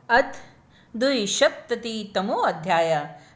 अथ द्विसप्ततितमो अध्याय।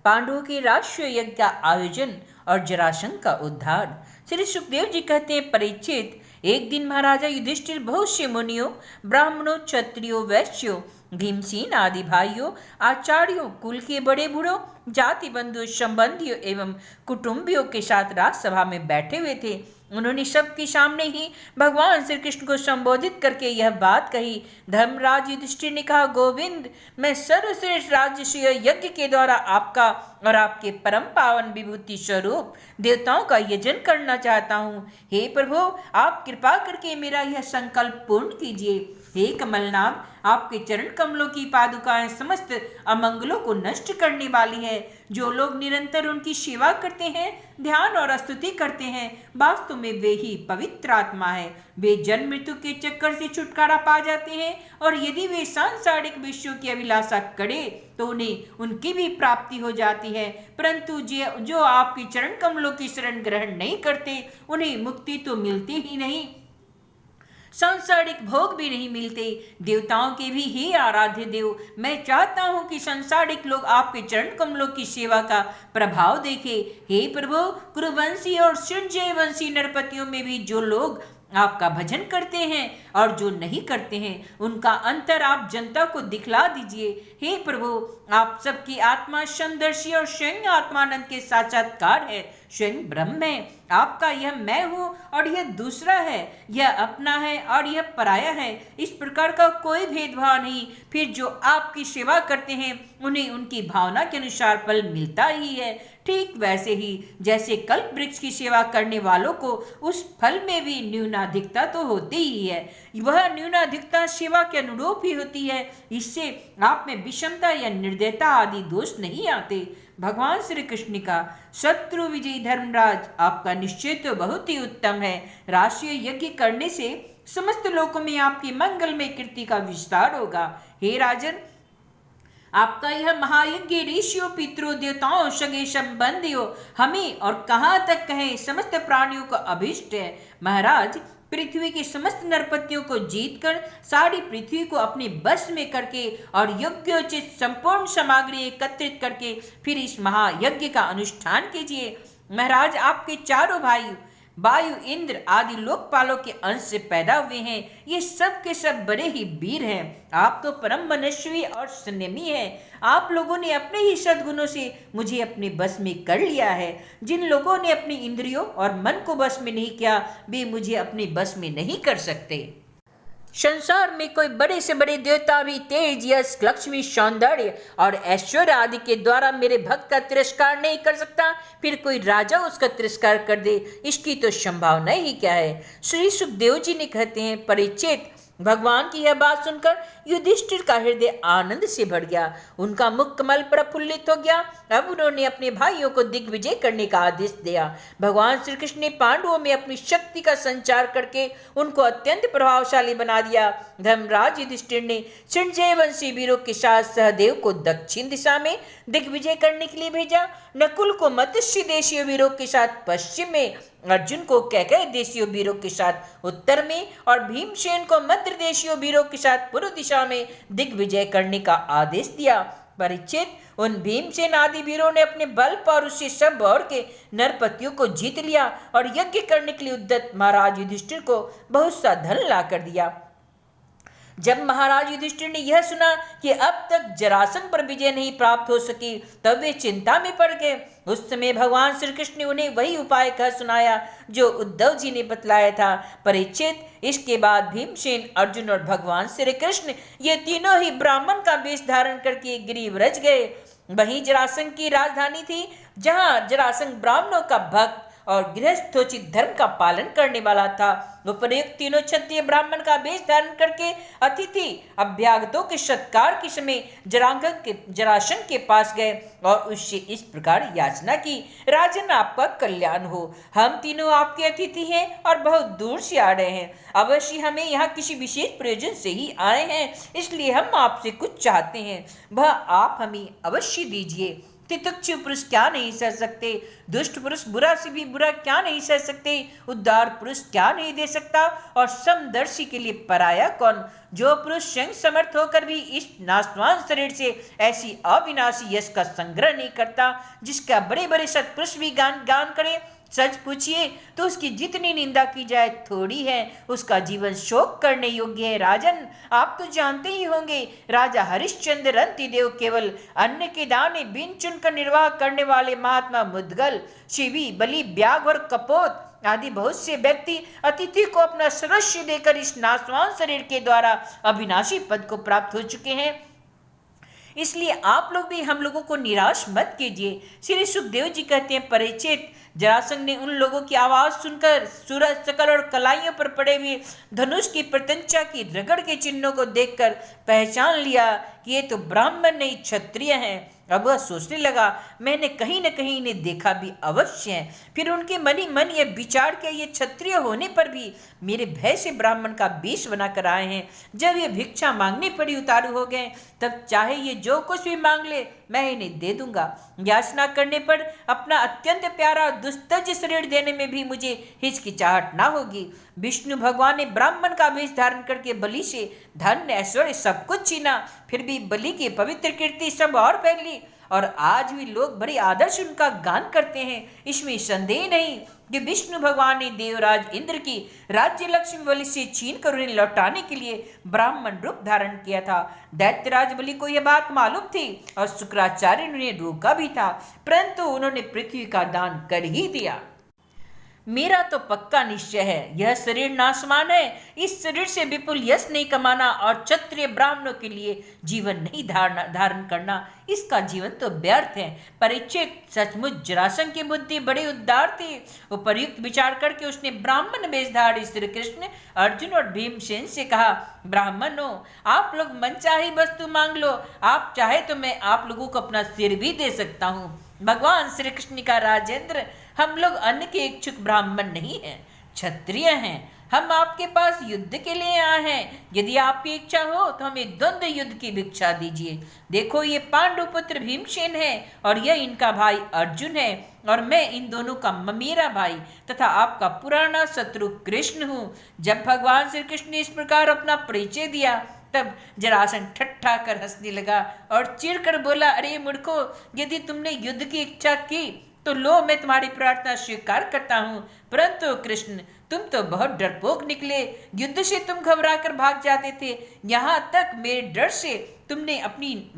पांडवों के राष्ट्रीय यज्ञ का आयोजन और जरासंध का उद्धार। श्री सुखदेव जी कहते हैं, परीक्षित, एक दिन महाराजा युधिष्ठिर बहुत से मुनियों, ब्राह्मणों, क्षत्रियों, वैश्यों, भीमसेन आदि भाइयों, आचार्यों, कुल के बड़े बूढ़ों, जाति बंधुओं, संबंधियों एवं कुटुंबियों के साथ राजसभा में बैठे हुए थे। उन्होंने सबके सामने ही भगवान श्री कृष्ण को संबोधित करके यह बात कही। धर्मराज युधिष्ठिर ने कहा, गोविंद, मैं सर्वश्रेष्ठ राजसूय यज्ञ के द्वारा आपका और आपके परम पावन विभूति स्वरूप देवताओं का यजन करना चाहता हूँ। हे प्रभु, आप कृपा करके मेरा यह संकल्प पूर्ण कीजिए। हे कमलनाभ, आपके चरण कमलों की पादुकाएं समस्त अमंगलों को नष्ट करने वाली है। जो लोग निरंतर उनकी सेवा करते हैं, ध्यान और स्तुति करते हैं, वास्तव में वे ही पवित्र आत्मा है। वे जन्म मृत्यु के चक्कर से छुटकारा पा जाते हैं और यदि वे सांसारिक विषयों की अभिलाषा करें तो उन्हें उनकी भी प्राप्ति हो जाती है। परंतु जो आपके चरण कमलों की शरण ग्रहण नहीं करते, उन्हें मुक्ति तो मिलती ही नहीं, सांसारिक भोग भी नहीं मिलते। देवताओं के भी हे आराध्य देव, मैं चाहता हूँ कि सांसारिक लोग आपके चरण कमलों की सेवा का प्रभाव देखें। हे प्रभु, कुरुवंशी और संजय वंशी नरपतियों में भी जो लोग आपका भजन करते हैं और जो नहीं करते हैं, उनका अंतर आप जनता को दिखला दीजिए। हे प्रभु, आप सबकी आत्मा समदर्शी और स्वयं आत्मानंद के साक्षात्कार है, स्वयं ब्रह्म है। आपका यह मैं हूँ और यह दूसरा है, यह अपना है और यह पराया है, इस प्रकार का कोई भेदभाव नहीं। फिर जो आपकी सेवा करते हैं, उन्हें उनकी भावना के अनुसार फल मिलता ही है। ठीक वैसे ही जैसे कल्प वृक्ष की सेवा करने वालों को उस फल में भी न्यूनाधिकता तो होती ही है, वह न्यूनाधिकता सेवा के अनुरूप ही होती है। इससे आप में विषमता या निर्दयता आदि दोष नहीं आते। भगवान श्री कृष्ण का, शत्रु विजयी धर्मराज, आपका निश्चय तो बहुत ही उत्तम है। राष्ट्रीय यज्ञ करने से समस्त लोकों में आपकी मंगलमय कीर्ति का विस्तार होगा। हे राजन, आपका यह महायज्ञ ऋषियों, पितरों, देवताओं, सगे संबंधियों, हमें और कहाँ तक कहें समस्त प्राणियों का अभिष्ट है। महाराज, पृथ्वी के समस्त नरपतियों को जीतकर, सारी पृथ्वी को अपने बस में करके और यज्ञोचित संपूर्ण सामग्री एकत्रित करके फिर इस महायज्ञ का अनुष्ठान कीजिए। महाराज, आपके चारों भाई वायु, इंद्र आदि लोकपालों के अंश से पैदा हुए हैं। ये सब के सब बड़े ही वीर हैं। आप तो परम मनस्वी और संयमी हैं। आप लोगों ने अपने ही सद्गुणों से मुझे अपने बस में कर लिया है। जिन लोगों ने अपनी इंद्रियों और मन को बस में नहीं किया, वे मुझे अपने बस में नहीं कर सकते। संसार में कोई बड़े से बड़े देवता भी तेज, यश, लक्ष्मी, सौंदर्य और ऐश्वर्य आदि के द्वारा मेरे भक्त का तिरस्कार नहीं कर सकता। फिर कोई राजा उसका तिरस्कार कर दे, इसकी तो संभावना ही क्या है। श्री सुखदेव जी ने कहते हैं, परीक्षित, भगवान की यह बात सुनकर युधिष्ठिर का हृदय आनंद से भर गया। उनका मुख कमल प्रफुल्लित हो गया। अब उन्होंने अपने भाइयों को दिग्विजय करने का आदेश दिया। भगवान श्री कृष्ण ने पांडवों में अपनी शक्ति का संचार करके उनको अत्यंत प्रभावशाली बना दिया। धर्मराज युधिष्ठिर ने संजय वंशी वीरों के साथ सहदेव को दक्षिण दिशा में दिग्विजय करने के लिए भेजा, नकुल को मत्स्य देशीय वीरों के साथ पश्चिम में, अर्जुन को कैकेय देशीय वीरों के साथ उत्तर में और भीमसेन को मध्य देशीय वीरों के साथ पूर्व दिशा में दिग्विजय करने का आदेश दिया। परीक्षित, उन भीमसेन आदि वीरों ने अपने बल पर उससे सब और के नरपतियों को जीत लिया और यज्ञ करने के लिए उद्यत महाराज युधिष्ठिर को बहुत सा धन ला कर दिया। जब महाराज युधिष्ठिर ने यह सुना कि अब तक जरासंध पर विजय नहीं प्राप्त हो सकी, तब वे चिंता में पड़ गए। उस समय भगवान श्री कृष्ण ने उन्हें वही उपाय कह सुनाया जो उद्धव जी ने बतलाया था। परीक्षित, इसके बाद भीमसेन, अर्जुन और भगवान श्री कृष्ण ये तीनों ही ब्राह्मण का वेश धारण करके गिरिव्रज गए। वहीं जरासंध की राजधानी थी, जहाँ जरासंध ब्राह्मणों का भक्त और गृहस्थोचित धर्म का पालन करने वाला था। उपयुक्त तीनों क्षत्रिय ब्राह्मण का वेश धारण करके अतिथि अभ्यागतों के सत्कार के समय जरासंध के पास गए और उससे इस प्रकार याचना की, राजन, आपका कल्याण हो। हम तीनों आपके अतिथि हैं और बहुत दूर से आ रहे हैं। अवश्य हमें यहाँ किसी विशेष प्रयोजन से ही आए हैं, इसलिए हम आपसे कुछ चाहते हैं, वह आप हमें अवश्य दीजिए। तितिक्षु पुरुष क्या नहीं सह सकते, दुष्ट पुरुष बुरा से भी बुरा क्या नहीं सह सकते, उदार पुरुष क्या नहीं दे सकता, और समदर्शी के लिए पराया कौन। जो पुरुष स्वयं समर्थ होकर भी इस नाशवान शरीर से ऐसी अविनाशी यश का संग्रह नहीं करता, जिसका बड़े बड़े सत्पुरुष भी गान करे, सच पूछिए तो उसकी जितनी निंदा की जाए थोड़ी है, उसका जीवन शोक करने योग्य है। राजन, आप तो जानते ही होंगे, राजा हरिश्चंद्र अंतिदेव केवल अन्न के दाने बिन चुनकर निर्वाह करने वाले महात्मा मुद्गल, शिवी, बलि, ब्याग और कपोत आदि बहुत से व्यक्ति अतिथि को अपना सर्वस्व देकर इस नाशवान शरीर के द्वारा अविनाशी पद को प्राप्त हो चुके हैं। इसलिए आप लोग भी हम लोगों को निराश मत कीजिए। श्री सुखदेव जी कहते हैं, परीक्षित, जरासंध ने उन लोगों की आवाज सुनकर सूरज, सकल और कलाइयों पर पड़े हुए धनुष की प्रत्यंचा की रगड़ के चिन्हों को देखकर पहचान लिया कि ये तो ब्राह्मण नहीं क्षत्रिय हैं। अब वह सोचने लगा, मैंने कहीं न कहीं इन्हें देखा भी अवश्य है। फिर उनके मन ही मन यह विचार किया, ये क्षत्रिय होने पर भी मेरे भय से ब्राह्मण का वेश बनाकर आए हैं। जब ये भिक्षा मांगने पड़ी उतारू हो गए, तब चाहे ये जो कुछ भी मांग ले मैं इन्हें दे दूंगा। याचना करने पर अपना अत्यंत प्यारा दुस्तज शरीर देने में भी मुझे हिचकिचाहट ना होगी। विष्णु भगवान ने ब्राह्मण का वेश धारण करके बलि से धन, ऐश्वर्य सब कुछ छीना, फिर भी बलि की पवित्र कीर्ति सब और फैली, और आज भी लोग बड़े आदर से उनका गान करते हैं। इसमें संदेह नहीं कि विष्णु भगवान ने देवराज इंद्र की राज्य लक्ष्मी बलि से छीन कर उन्हें लौटाने के लिए ब्राह्मण रूप धारण किया था। दैत्यराज बलि को यह बात मालूम थी और शुक्राचार्य ने उन्हें रोका भी था, परंतु उन्होंने पृथ्वी का दान कर ही दिया। मेरा तो पक्का निश्चय है, यह शरीर नाशवान है। इस शरीर से विपुल यश नहीं कमाना और क्षत्रिय ब्राह्मणों के लिए जीवन नहीं धारण करना, इसका जीवन तो व्यर्थ है। परीक्षित, सचमुच जरासंध की बुद्धि बड़ी उदार थी। उपयुक्त विचार करके उसने ब्राह्मण वेशधारी श्री कृष्ण, अर्जुन और भीमसेन से कहा, ब्राह्मणों, आप लोग मनचाही वस्तु मांग लो, आप चाहे तो मैं आप लोगों को अपना सिर भी दे सकता हूँ। भगवान श्री कृष्ण का, राजेंद्र, हम लोग अन्न के इच्छुक ब्राह्मण नहीं हैं, क्षत्रिय हैं। हम आपके पास युद्ध के लिए आए हैं। यदि आपकी इच्छा हो तो हमें द्वंद्व युद्ध की भिक्षा दीजिए। देखो, ये पांडु पुत्र भीमसेन है और यह इनका भाई अर्जुन है, और मैं इन दोनों का मेरा भाई तथा आपका पुराना शत्रु कृष्ण हूँ। जब भगवान श्री कृष्ण ने इस प्रकार अपना परिचय दिया, तब जरासंध ठट्ठा कर हंसने लगा और चिढ़कर बोला, अरे मूर्खो, यदि तुमने युद्ध की इच्छा की तो लो, मैं तुम्हारी प्रार्थना स्वीकार करता हूँ, परंतु कृष्ण, तुम तो बहुत डरपोक निकले। युद्ध से तुम घबरा कर भाग जाते थे, यहाँ तक मेरे डर से तुमने अपनी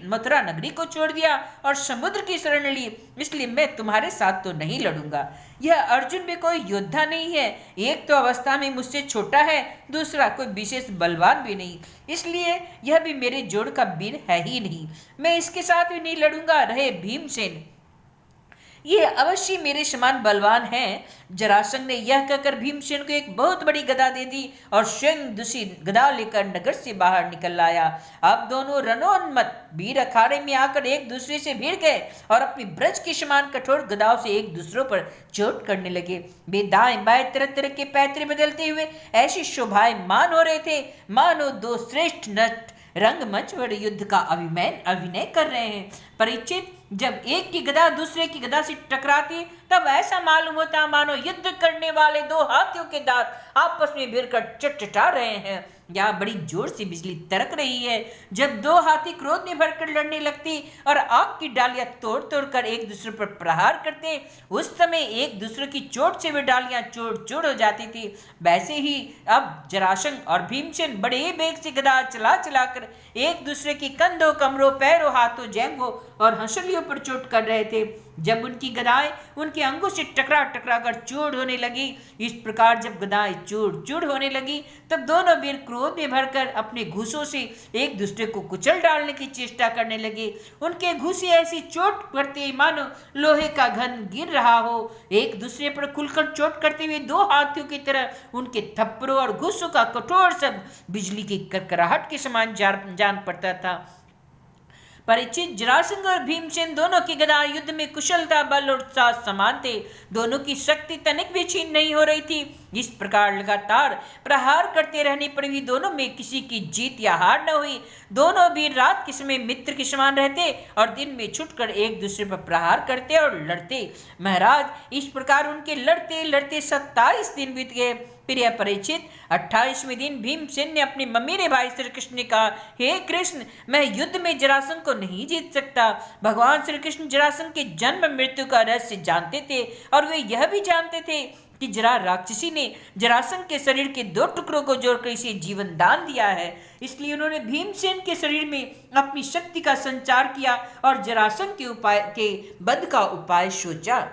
मथुरा नगरी को छोड़ दिया और समुद्र की शरण ली, इसलिए मैं तुम्हारे साथ तो नहीं लड़ूंगा। यह अर्जुन भी कोई योद्धा नहीं है, एक तो अवस्था में मुझसे छोटा है, दूसरा कोई विशेष बलवान भी नहीं, इसलिए यह भी मेरे जोड़ का वीर है ही नहीं। मैं इसके साथ भी नहीं लड़ूंगा। रहे भीमसेन, ये अवश्य मेरे समान बलवान हैं। जरासंध ने यह कहकर भीमसेन को एक बहुत बड़ी गदा दे दी और स्वयं दूसरी गदा लेकर नगर से बाहर निकल आया। अब दोनों रणोन्मत्त वीर अखाड़े में आकर एक दूसरे से भिड़ गए और अपनी ब्रज के समान कठोर गदाओं से एक दूसरों पर चोट करने लगे। वे दाएं बाएं तरह तरह के पैतरे बदलते हुए ऐसी शोभायमान हो रहे थे मानो दो श्रेष्ठ नट रंगमंच पर युद्ध का अभिनय कर रहे हैं। परीक्षित, जब एक की गदा दूसरे की गदा से टकराती, तब ऐसा मालूम होता मानो युद्ध करने वाले दो हाथियों के दांत आपस में भिड़कर चटचटा रहे हैं। यहाँ बड़ी जोर से बिजली तड़क रही है। जब दो हाथी क्रोध में भरकर लड़ने लगती और आग की डालियां तोड़ तोड़ कर एक दूसरे पर प्रहार करते, उस समय एक दूसरे की चोट से वे डालियां चूर चूर हो जाती थी। वैसे ही अब जरासंध और भीमसेन बड़े बेग से गदा चला चलाकर एक दूसरे की कंधों, कमरों, पैरों, हाथों, जंघों और हंसलियों पर चोट कर रहे थे। जब उनकी गदाएं उनके अंगों से टकरा टकरा कर चूर होने लगी, इस प्रकार जब गदाएं चूर चूर होने लगी, तब दोनों वीर क्रोध में भरकर अपने घूसों से एक दूसरे को कुचल डालने की चेष्टा करने लगे। उनके घूसे ऐसी चोट करते मानो लोहे का घन गिर रहा हो। एक दूसरे पर खुलकर चोट करते हुए दो हाथियों की तरह उनके थप्पड़ों और घूसों का कठोर शब्द बिजली की करकराहट के समान जान पड़ता था। परीक्षित, जरासंध और भीमसेन दोनों की गदा युद्ध में कुशलता, बल और उत्साह समान थे। दोनों की शक्ति तनिक भी छीन नहीं हो रही थी। इस प्रकार लगातार प्रहार करते रहने पर भी दोनों में किसी की जीत या हार न हुई। दोनों भी रात के समय मित्र के समान रहते और दिन में छुटकर एक दूसरे पर प्रहार करते और लड़ते। महाराज, इस प्रकार उनके लड़ते लड़ते 27 दिन बीत गए। फिर यह परीक्षित 28वें दिन भीमसेन ने अपने ममेरे भाई श्री कृष्ण ने कहा, हे कृष्ण, मैं युद्ध में जरासंध को नहीं जीत सकता। भगवान श्री कृष्ण जरासंध के जन्म मृत्यु का रहस्य जानते थे और वे यह भी जानते थे कि जरा राक्षसी ने जरासंध के शरीर के 2 टुकड़ों को जोड़कर इसे जीवन दान दिया है। इसलिए उन्होंने भीमसेन के शरीर में अपनी शक्ति का संचार किया और जरासंध के वध का उपाय सोचा।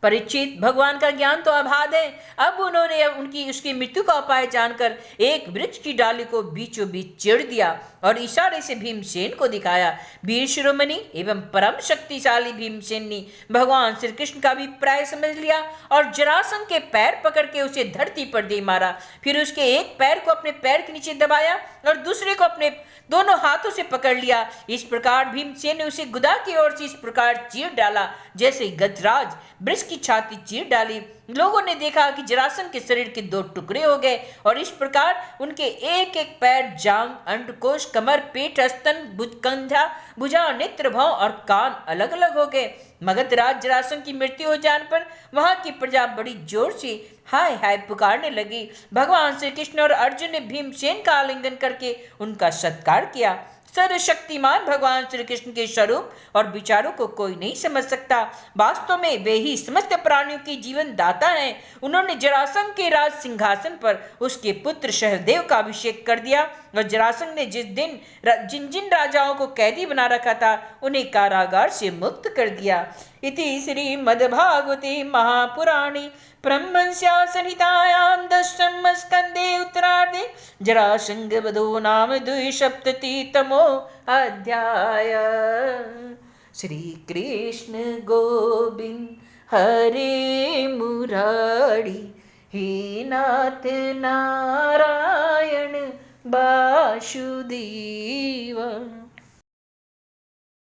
परीक्षित, भगवान का ज्ञान तो अबाध है। अब उन्होंने उसकी मृत्यु का उपाय जानकर एक वृक्ष की डाली को बीचों बीच चीर दिया और इशारे से भीमसेन को दिखाया। वीर शिरोमणि एवं परम शक्तिशाली भीमसेन ने भगवान श्री कृष्ण का अभिप्राय समझ लिया और जरासंध के पैर पकड़ के उसे धरती पर दे मारा। फिर उसके एक पैर को अपने पैर के नीचे दबाया और दूसरे को अपने दोनों हाथों से पकड़ लिया। इस प्रकार भीमसेन ने उसे गुदा की ओर से इस प्रकार चीर डाला जैसे गजराज वृक्ष की छाती चीर डाली। लोगों ने देखा कि जरासंध के शरीर के 2 टुकड़े हो गए और इस प्रकार उनके एक एक पैर, जांग, अंडकोश, कमर, पेट, स्तन, कंधा, भुजा, नेत्र, भौं और कान अलग अलग हो गए। मगधराज जरासंध की मृत्यु हो जाने पर वहां की प्रजा बड़ी जोर से हाय हाय पुकारने लगी। भगवान श्री कृष्ण और अर्जुन ने भीमसेन का आलिंगन करके उनका सत्कार किया। सर्वशक्तिमान भगवान श्री कृष्ण के स्वरूप और विचारों को कोई नहीं समझ सकता। वास्तव में वे ही समस्त प्राणियों के जीवन दाता हैं। उन्होंने जरासंध के राज सिंहासन पर उसके पुत्र सहदेव का अभिषेक कर दिया और जरासंध ने जिन जिन राजाओं को कैदी बना रखा था उन्हें कारागार से मुक्त कर दिया। इति श्रीमद्भागवते महापुराणे ब्रह्मण्या संहितायां दशम स्कंदे उत्तरार्धे जरासंधवधो नाम 2सप्ततितमो अध्याय। श्री कृष्ण गोविंद हरे मुरारी, हे नाथ नारायण वासुदेव।